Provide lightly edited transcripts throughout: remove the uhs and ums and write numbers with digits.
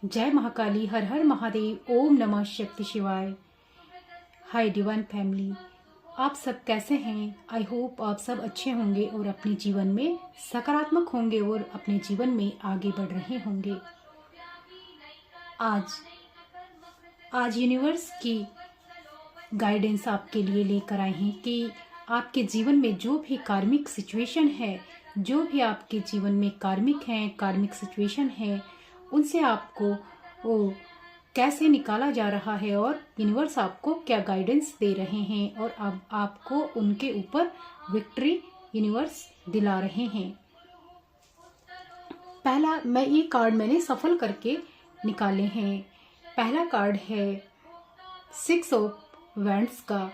जय महाकाली, हर हर महादेव, ओम नमः शक्ति शिवाय। हाय डिवाइन फैमिली, आप सब कैसे हैं? आई होप आप सब अच्छे होंगे और अपने जीवन में सकारात्मक होंगे और अपने जीवन में आगे बढ़ रहे होंगे। आज यूनिवर्स की गाइडेंस आपके लिए लेकर आए हैं कि आपके जीवन में जो भी कार्मिक सिचुएशन है, जो भी आपके जीवन में कार्मिक सिचुएशन है, उनसे आपको वो कैसे निकाला जा रहा है और यूनिवर्स आपको क्या गाइडेंस दे रहे हैं और अब आपको उनके ऊपर विक्ट्री यूनिवर्स दिला रहे हैं। पहला ये कार्ड मैंने सफल करके निकाले हैं। पहला कार्ड है 6 ऑफ वैंड्स का,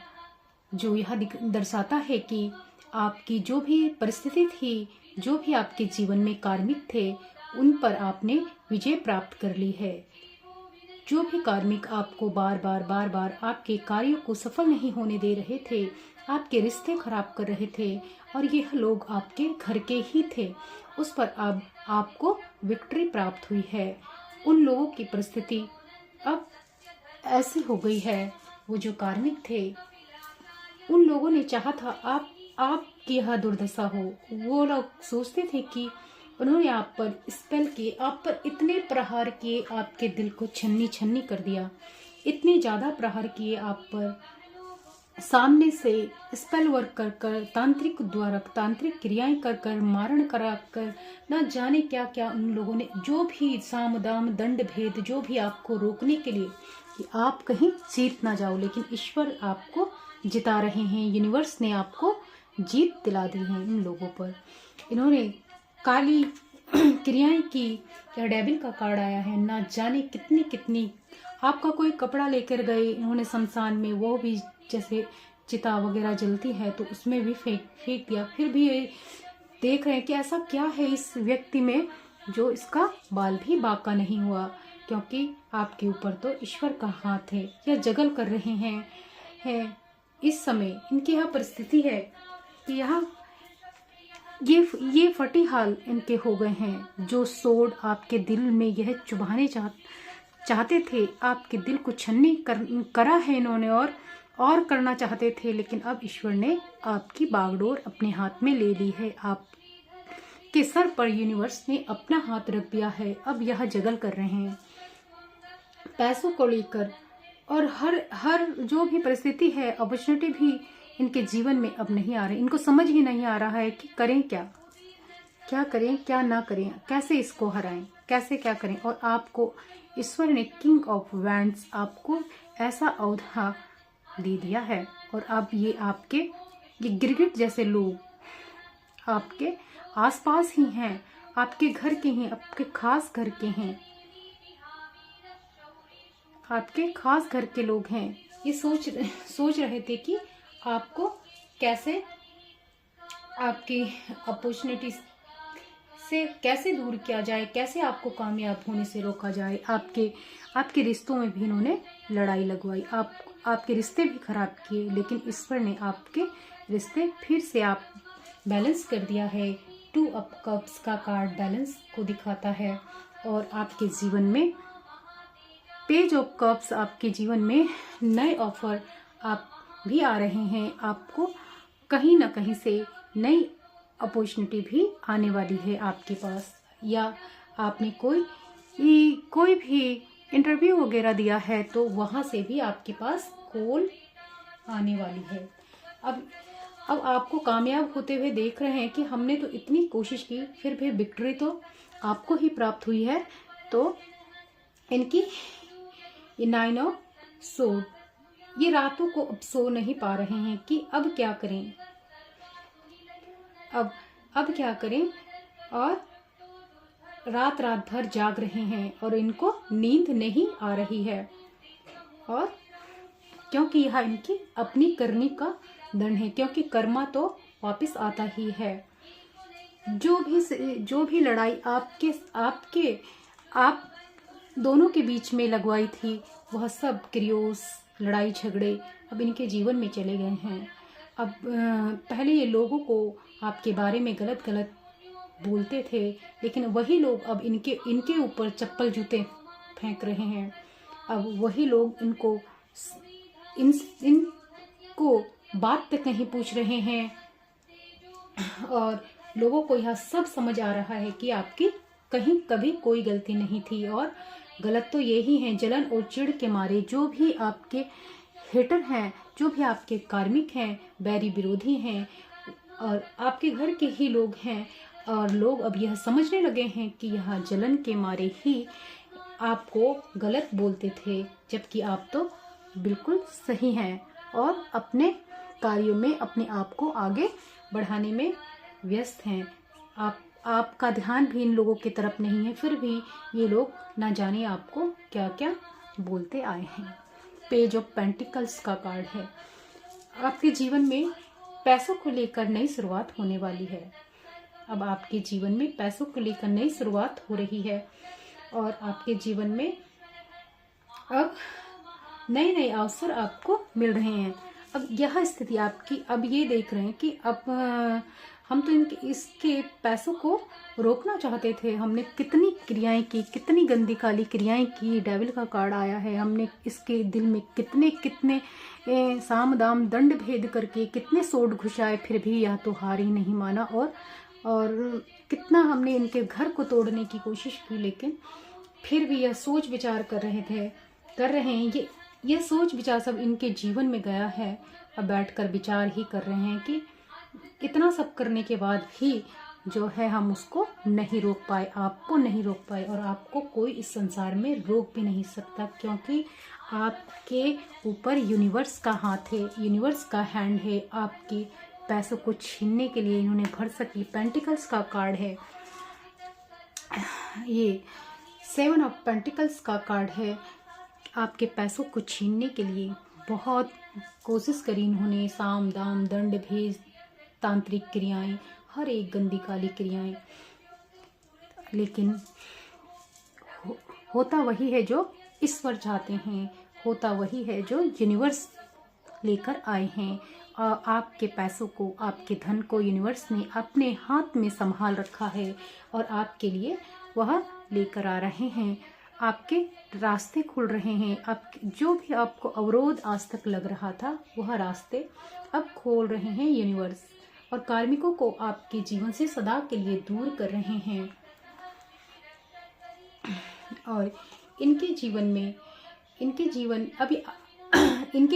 जो यह दर्शाता है कि आपकी जो भी परिस्थिति थी, जो भी आपके जीवन में कार्मिक थे, उन पर आपने विजय प्राप्त कर ली है। जो भी कार्मिक आपको बार बार आपके कार्यों को सफल नहीं होने दे रहे थे, आपके रिश्ते खराब कर रहे थे और यह लोग आपके घर के ही थे, उस पर अब आपको विक्ट्री प्राप्त हुई है। उन लोगों की परिस्थिति अब ऐसी हो गई है, वो जो कार्मिक थे, उन लोगों ने चाहा था आपकी यह दुर्दशा हो। वो लोग सोचते थे कि उन्होंने आप पर स्पेल किए, आप पर इतने प्रहार किए, आपके दिल को छन्नी छन्नी कर दिया, इतने ज्यादा प्रहार किए आप पर, सामने से स्पेल वर्क कर तांत्रिक क्रियाएं कर मारण करा कर, ना जाने क्या क्या उन लोगों ने, जो भी साम दाम दंड भेद, जो भी आपको रोकने के लिए कि आप कहीं जीत ना जाओ, लेकिन ईश्वर आपको जिता रहे हैं। यूनिवर्स ने आपको जीत दिला दी है इन लोगों पर। इन्होंने काली क्रियाएं की। या डेविल का कार्ड आया है, ना जाने कितनी आपका कोई कपड़ा लेकर गए इन्होंने शमशान में, वो भी जैसे चिता वगैरह जलती है तो उसमें भी फेंक दिया। फिर भी ये देख रहे हैं कि ऐसा क्या है इस व्यक्ति में जो इसका बाल भी बाका नहीं हुआ, क्योंकि आपके ऊपर तो ईश्वर का हाथ है। यह जगल कर रहे हैं इस समय इनकी यह परिस्थिति है कि यहाँ ये फटी हाल इनके हो गए हैं। जो सोड आपके दिल में यह चुभाने चाहते थे, आपके दिल को छन्नी करा है इन्होंने और करना चाहते थे, लेकिन अब ईश्वर ने आपकी बागडोर अपने हाथ में ले ली है। आपके सर पर यूनिवर्स ने अपना हाथ रख दिया है। अब यह जगल कर रहे हैं पैसों को लेकर, और हर जो भी परिस्थिति है, अपॉर्चुनिटी भी इनके जीवन में अब नहीं आ रही। इनको समझ ही नहीं आ रहा है कि करें क्या करें, क्या ना करें, कैसे इसको हराएं, कैसे क्या करें। और आपको ईश्वर ने किंग ऑफ वैंड्स आपको ऐसा औधा दे दिया है, और अब ये गिरगिट जैसे लोग आपके आसपास ही हैं, आपके घर के हैं, आपके खास घर के हैं, आपके खास घर के लोग हैं। ये सोच रहे थे कि आपको कैसे आपकी अपॉर्चुनिटीज से कैसे दूर किया जाए, कैसे आपको कामयाब होने से रोका जाए। आपके रिश्तों में भी इन्होंने लड़ाई लगवाई, आपके रिश्ते भी खराब किए, लेकिन ईश्वर ने आपके रिश्ते फिर से आप बैलेंस कर दिया है। 2 ऑफ कप्स का कार्ड बैलेंस को दिखाता है, और आपके जीवन में पेज ऑफ कप्स, आपके जीवन में नए ऑफर आप भी आ रहे हैं। आपको कहीं ना कहीं से नई अपॉर्चुनिटी भी आने वाली है आपके पास, या आपने कोई भी इंटरव्यू वगैरह दिया है तो वहां से भी आपके पास कॉल आने वाली है। अब आपको कामयाब होते हुए देख रहे हैं कि हमने तो इतनी कोशिश की, फिर भी विक्ट्री तो आपको ही प्राप्त हुई है। तो इनकी 9 ऑफ सोर्ड, ये रातों को अब सो नहीं पा रहे हैं कि अब क्या करें, अब क्या करें, और रात भर जाग रहे हैं और इनको नींद नहीं आ रही है, और क्योंकि यह इनकी अपनी करनी का दंड है, क्योंकि कर्मा तो वापस आता ही है। जो भी लड़ाई आप दोनों के बीच में लगवाई थी, वह सब क्रियोस, लड़ाई झगड़े अब इनके जीवन में चले गए हैं। अब पहले ये लोगों को आपके बारे में गलत बोलते थे, लेकिन वही लोग अब इनके ऊपर चप्पल जूते फेंक रहे हैं। अब वही लोग इनको बात तक नहीं पूछ रहे हैं और लोगों को यह सब समझ आ रहा है कि आपकी कहीं कभी कोई गलती नहीं थी। और गलत तो यही है, जलन और चिढ़ के मारे जो भी आपके हेटर हैं, जो भी आपके कार्मिक हैं, बैरी विरोधी हैं और आपके घर के ही लोग हैं, और लोग अब यह समझने लगे हैं कि यह जलन के मारे ही आपको गलत बोलते थे, जबकि आप तो बिल्कुल सही हैं और अपने कार्यों में अपने आप को आगे बढ़ाने में व्यस्त हैं। आपका ध्यान भी इन लोगों की तरफ नहीं है, फिर भी ये लोग ना जाने आपको क्या क्या बोलते आए हैं। पेज ऑफ पेंटिकल्स का कार्ड है। आपके जीवन में पैसों को लेकर नई शुरुआत होने वाली है। अब आपके जीवन में पैसों को लेकर नई शुरुआत हो रही है और आपके जीवन में अब नए नए अवसर आपको मिल रहे हैं। अब यह स्थिति आपकी, अब ये देख रहे हैं कि अब हम तो इसके पैसों को रोकना चाहते थे। हमने कितनी क्रियाएं की, कितनी गंदी काली क्रियाएं की। डेविल का कार्ड आया है। हमने इसके दिल में कितने कितने साम दाम दंड भेद करके कितने सोट घुसाए, फिर भी यह तो हार ही नहीं माना। और कितना हमने इनके घर को तोड़ने की कोशिश की, लेकिन फिर भी यह सोच विचार कर रहे हैं। ये सोच विचार सब इनके जीवन में गया है। अब बैठकर विचार ही कर रहे हैं कि इतना सब करने के बाद भी जो है हम उसको नहीं रोक पाए, आपको नहीं रोक पाए, और आपको कोई इस संसार में रोक भी नहीं सकता, क्योंकि आपके ऊपर यूनिवर्स का हाथ है, यूनिवर्स का हैंड है। आपके पैसों को छीनने के लिए इन्होंने भरसक की पेंटिकल्स का कार्ड है। ये 7 ऑफ पेंटिकल्स का कार्ड है। आपके पैसों को छीनने के लिए बहुत कोशिश करी इन्होंने, साम दाम दंड भेद, तांत्रिक क्रियाएं, हर एक गंदी काली क्रियाएं, लेकिन होता वही है जो ईश्वर चाहते हैं, होता वही है जो यूनिवर्स लेकर आए हैं। और आपके पैसों को, आपके धन को यूनिवर्स ने अपने हाथ में संभाल रखा है और आपके लिए वह लेकर आ रहे हैं। आपके रास्ते खुल रहे हैं। आप जो भी आपको अवरोध आज तक लग रहा था, वह रास्ते अब खोल रहे हैं यूनिवर्स, और कार्मिकों को आपके जीवन से सदा के लिए दूर कर रहे हैं। और इनके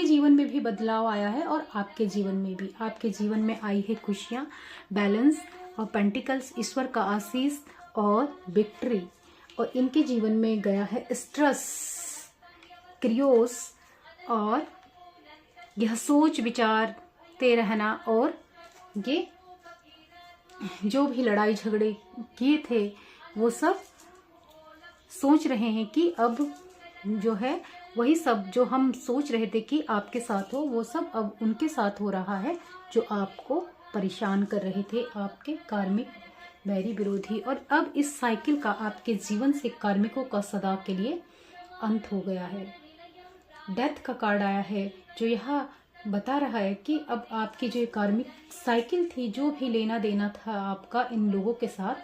जीवन में भी बदलाव आया है और आपके जीवन में भी। आपके जीवन में आई है खुशियां, बैलेंस और पेंटिकल्स, ईश्वर का आशीष और विक्ट्री। और इनके जीवन में गया है स्ट्रेस, क्रियोस, और यह सोच विचारते रहना, और ये जो भी लड़ाई झगड़े किए थे वो सब सोच रहे हैं कि अब जो है वही सब जो हम सोच रहे थे कि आपके साथ हो, वो सब अब उनके साथ हो रहा है, जो आपको परेशान कर रहे थे, आपके कार्मिक बैरी विरोधी। और अब इस साइकिल का आपके जीवन से कार्मिकों का सदा के लिए अंत हो गया है। डेथ का कार्ड आया है, जो यह बता रहा है कि अब आपकी जो कार्मिक साइकिल थी, जो भी लेना देना था आपका इन लोगों के साथ,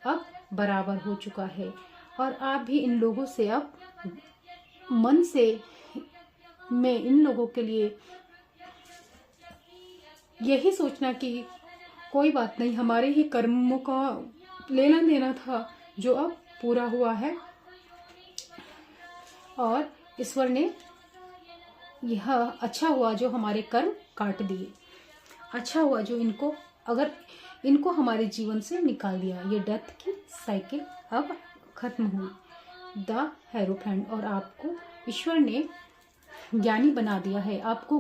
अब बराबर हो चुका है। और आप भी इन लोगों से अब मन से में इन लोगों के लिए यही सोचना कि कोई बात नहीं, हमारे ही कर्मों का लेना देना था जो अब पूरा हुआ है, और ईश्वर ने यह अच्छा हुआ जो हमारे कर्म काट दिए, अच्छा हुआ जो इनको हमारे जीवन से निकाल दिया। ये डेथ की साइकिल अब खत्म हुई। द हेरोफेंट, और आपको ईश्वर ने ज्ञानी बना दिया है। आपको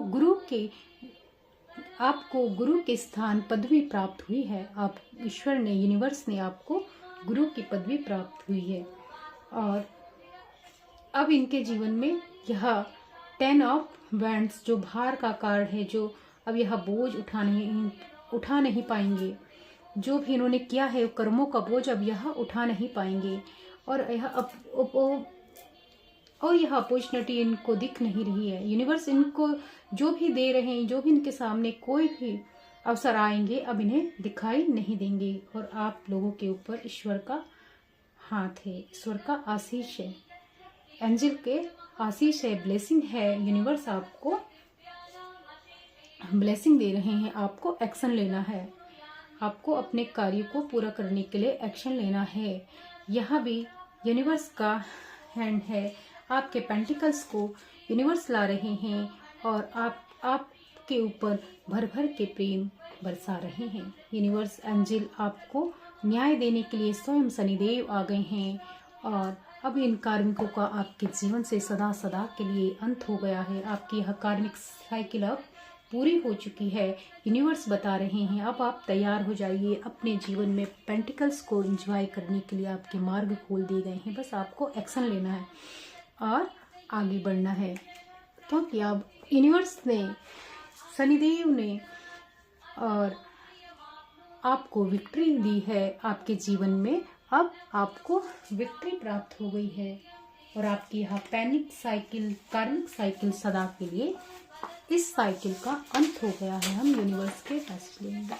गुरु के स्थान पदवी प्राप्त हुई है। आप ईश्वर ने, यूनिवर्स ने आपको गुरु की पदवी प्राप्त हुई है। और अब इनके जीवन में यह 10 ऑफ वैंड्स जो भार का कार्ड है, जो अब यह बोझ उठा नहीं पाएंगे। जो भी इन्होंने किया है कर्मों का बोझ अब यह उठा नहीं पाएंगे, और यह अपॉर्चुनिटी इनको दिख नहीं रही है। यूनिवर्स इनको जो भी दे रहे हैं, जो भी इनके सामने कोई भी अवसर आएंगे, अब इन्हें दिखाई नहीं देंगे। और आप लोगों के ऊपर ईश्वर का हाथ है, ईश्वर का आशीष है। एंजल के आशीष है, ब्लेसिंग है, यूनिवर्स आपको ब्लेसिंग दे रहे हैं। आपको एक्शन लेना है, आपको अपने कार्य को पूरा करने के लिए एक्शन लेना है। यहाँ भी यूनिवर्स का हैंड है, आपके पेंटिकल्स को यूनिवर्स ला रहे हैं और आपके ऊपर भर भर के प्रेम बरसा रहे हैं। यूनिवर्स एंजल आपको न्याय देने के लिए स्वयं शनिदेव आ गए हैं और अब इन कार्मिकों का आपके जीवन से सदा सदा के लिए अंत हो गया है। आपकी यह कार्मिक साइकिल अब पूरी हो चुकी है। यूनिवर्स बता रहे हैं अब आप तैयार हो जाइए। अपने जीवन में पेंटिकल्स को एंजॉय करने के लिए आपके मार्ग खोल दिए गए हैं। बस आपको एक्शन लेना है और आगे बढ़ना है, क्योंकि अब यूनिवर्स ने, शनिदेव ने और आपको विक्ट्री दी है आपके जीवन में। अब आपको विक्ट्री प्राप्त हो गई है और आपकी यह पैनिक साइकिल, कार्मिक साइकिल सदा के लिए, इस साइकिल का अंत हो गया है। हम यूनिवर्स के फैसले लेंगे।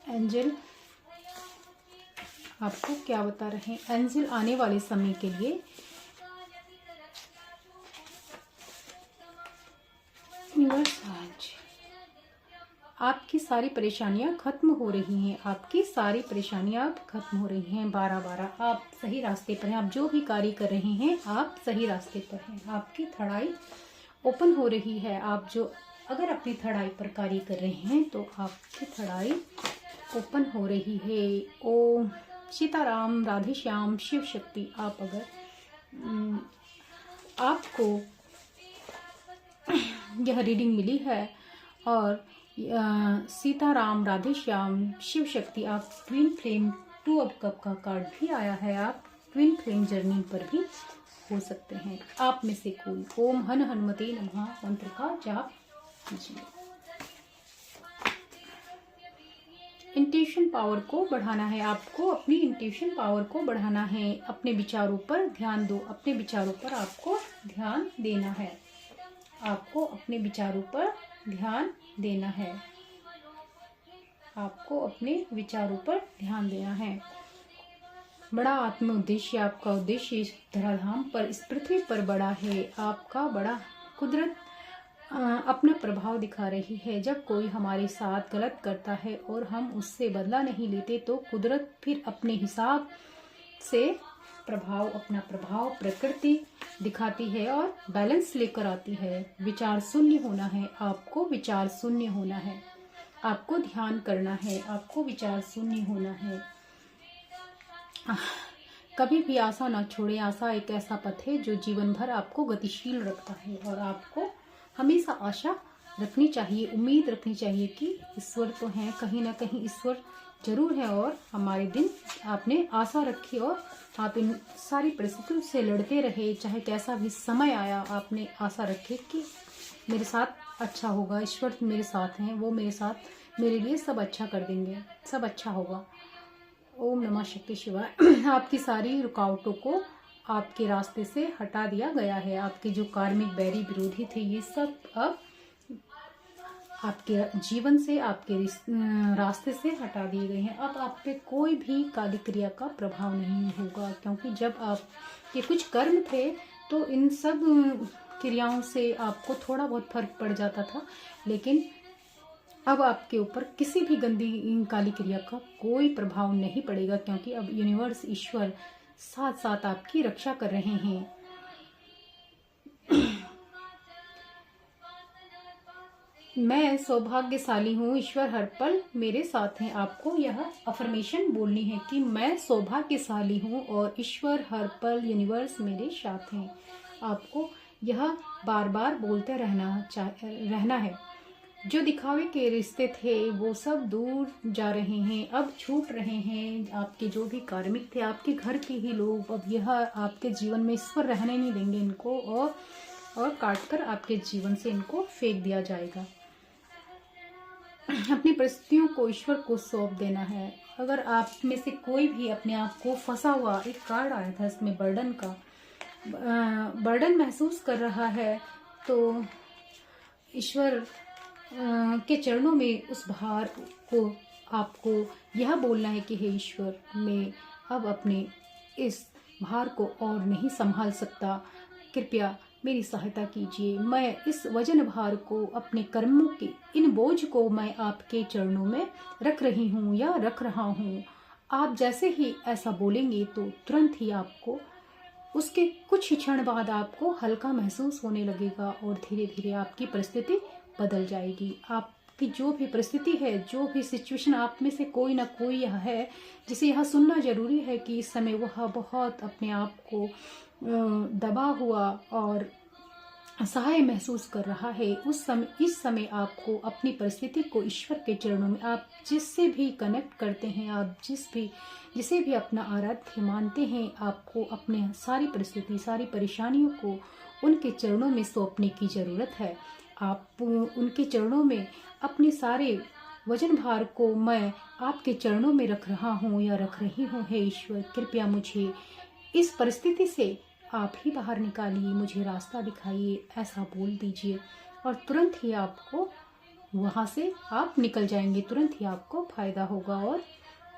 एंजल आपको क्या बता रहे हैं? एंजल आने वाले समय के लिए यूनिवर्स आज आपकी सारी परेशानियां खत्म हो रही हैं। आपकी सारी परेशानियां अब खत्म हो रही हैं। 12-12 आप सही रास्ते पर हैं। आप जो भी कार्य कर रहे हैं आप सही रास्ते पर हैं। आपकी थर्ड ओपन हो रही है। आप जो अगर अपनी थर्ड आई पर कार्य कर रहे हैं तो आपकी थर्ड आई ओपन हो रही है। ओम सीताराम, राधे श्याम, शिव शक्ति। आप अगर आपको यह रीडिंग मिली है और सीताराम, राधे श्याम, शिव शक्ति, आप ट्विन फ्लेम 2 ऑफ कप का कार्ड भी आया है। आप ट्विन फ्लेम जर्नी पर भी हो सकते हैं। आप में से कोई ओम हन हनुमते नमः मंत्र का जाप कीजिए। इंट्यूशन पावर को बढ़ाना है। आपको अपनी इंट्यूशन पावर को बढ़ाना है। अपने विचारों पर ध्यान दो। अपने विचारों पर आपको ध्यान देना है। आपको अपने विचारों पर ध्यान देना है। आपको अपने विचारों पर ध्यान देना है। बड़ा आत्म उद्देश्य, आपका उद्देश्य इस धराधाम पर, इस पृथ्वी पर बड़ा है। आपका बड़ा कुदरत अपना प्रभाव दिखा रही है। जब कोई हमारे साथ गलत करता है और हम उससे बदला नहीं लेते तो कुदरत फिर अपने हिसाब से अपना प्रभाव प्रकृति दिखाती है और बैलेंस लेकर आती है। विचार शून्य होना है। आपको विचार शून्य होना है। आपको ध्यान करना है। आपको विचार शून्य होना है। कभी भी आशा ना छोड़े। आशा एक ऐसा पथ है जो जीवन भर आपको गतिशील रखता है और आपको हमेशा आशा रखनी चाहिए, उम्मीद रखनी चाहिए कि ईश्वर तो है, कहीं ना कहीं ईश्वर जरूर है। और हमारे दिन आपने आशा रखी और आप इन सारी परिस्थितियों से लड़ते रहे। चाहे कैसा भी समय आया, आपने आशा रखी कि मेरे साथ अच्छा होगा, ईश्वर मेरे साथ हैं, वो मेरे साथ मेरे लिए सब अच्छा कर देंगे, सब अच्छा होगा। ओम नमः शक्ति शिवाय। आपकी सारी रुकावटों को आपके रास्ते से हटा दिया गया है। आपके जो कार्मिक बैरी विरोधी थे ये सब अब आपके जीवन से, आपके रास्ते से हटा दिए गए हैं। अब आप पे कोई भी काली क्रिया का प्रभाव नहीं होगा, क्योंकि जब आपके कुछ कर्म थे तो इन सब क्रियाओं से आपको थोड़ा बहुत फर्क पड़ जाता था, लेकिन अब आपके ऊपर किसी भी गंदी काली क्रिया का कोई प्रभाव नहीं पड़ेगा, क्योंकि अब यूनिवर्स, ईश्वर साथ साथ आपकी रक्षा कर रहे हैं। मैं सौभाग्यशाली हूँ, ईश्वर हर पल मेरे साथ हैं। आपको यह अफर्मेशन बोलनी है कि मैं सौभाग्यशाली हूँ और ईश्वर हर पल, यूनिवर्स मेरे साथ हैं। आपको यह बार बार बोलते रहना है। जो दिखावे के रिश्ते थे वो सब दूर जा रहे हैं, अब छूट रहे हैं। आपके जो भी कार्मिक थे, आपके घर के ही लोग, अब यह आपके जीवन में ईश्वर रहने नहीं देंगे इनको, और काट कर आपके जीवन से इनको फेंक दिया जाएगा। अपनी परिस्थितियों को ईश्वर को सौंप देना है। अगर आप में से कोई भी अपने आप को फंसा हुआ, एक कार्ड आया था इसमें बर्डन का, बर्डन महसूस कर रहा है, तो ईश्वर के चरणों में उस भार को आपको यह बोलना है कि हे ईश्वर, मैं अब अपने इस भार को और नहीं संभाल सकता, कृपया मेरी सहायता कीजिए। मैं इस वजन भार को, अपने कर्मों के इन बोझ को मैं आपके चरणों में रख रही हूँ या रख रहा हूँ। आप जैसे ही ऐसा बोलेंगे तो तुरंत ही आपको उसके कुछ ही क्षण बाद आपको हल्का महसूस होने लगेगा और धीरे धीरे आपकी परिस्थिति बदल जाएगी। आपकी जो भी परिस्थिति है, जो भी सिचुएशन, आप में से कोई ना कोई यह है जिसे यह सुनना जरूरी है कि इस समय वह बहुत अपने आप को दबा हुआ और असहाय महसूस कर रहा है। इस समय आपको अपनी परिस्थिति को ईश्वर के चरणों में, आप जिससे भी कनेक्ट करते हैं, आप जिसे भी अपना आराध्य मानते हैं, आपको अपने सारी परिस्थिति, सारी परेशानियों को उनके चरणों में सौंपने की ज़रूरत है। आप उनके चरणों में अपने सारे वजन भार को मैं आपके चरणों में रख रहा हूँ या रख रही हूँ। हे ईश्वर, कृपया मुझे इस परिस्थिति से आप ही बाहर निकालिए, मुझे रास्ता दिखाइए, ऐसा बोल दीजिए और तुरंत ही आपको वहाँ से आप निकल जाएंगे, तुरंत ही आपको फायदा होगा। और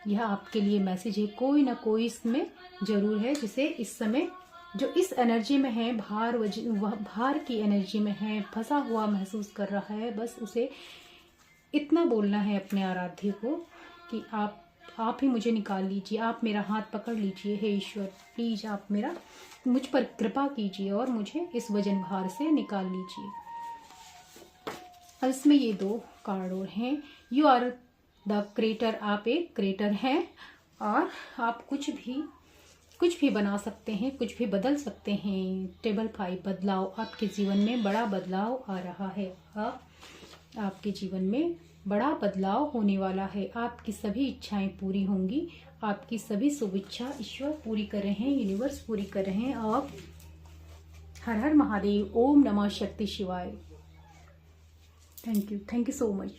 यह आपके लिए मैसेज है, कोई ना कोई इसमें जरूर है जिसे इस समय, जो इस एनर्जी में है, भार की एनर्जी में है, फंसा हुआ महसूस कर रहा है, बस उसे इतना बोलना है अपने आराध्य को कि आप ही मुझे निकाल लीजिए, आप मेरा हाथ पकड़ लीजिए। हे ईश्वर, प्लीज आप मुझ पर कृपा कीजिए और मुझे इस वजन भार से निकाल लीजिए। इसमें ये 2 कार्ड और हैं। यू आर द क्रिएटर, आप एक क्रिएटर हैं और आप कुछ भी बना सकते हैं, कुछ भी बदल सकते हैं। टेबल 5, बदलाव, आपके जीवन में बड़ा बदलाव आ रहा है। आपके जीवन में बड़ा बदलाव होने वाला है। आपकी सभी इच्छाएं पूरी होंगी, आपकी सभी शुभ इच्छा ईश्वर पूरी कर रहे हैं, यूनिवर्स पूरी कर रहे हैं। आप हर हर महादेव, ओम नमः शक्ति शिवाय। Thank you so much.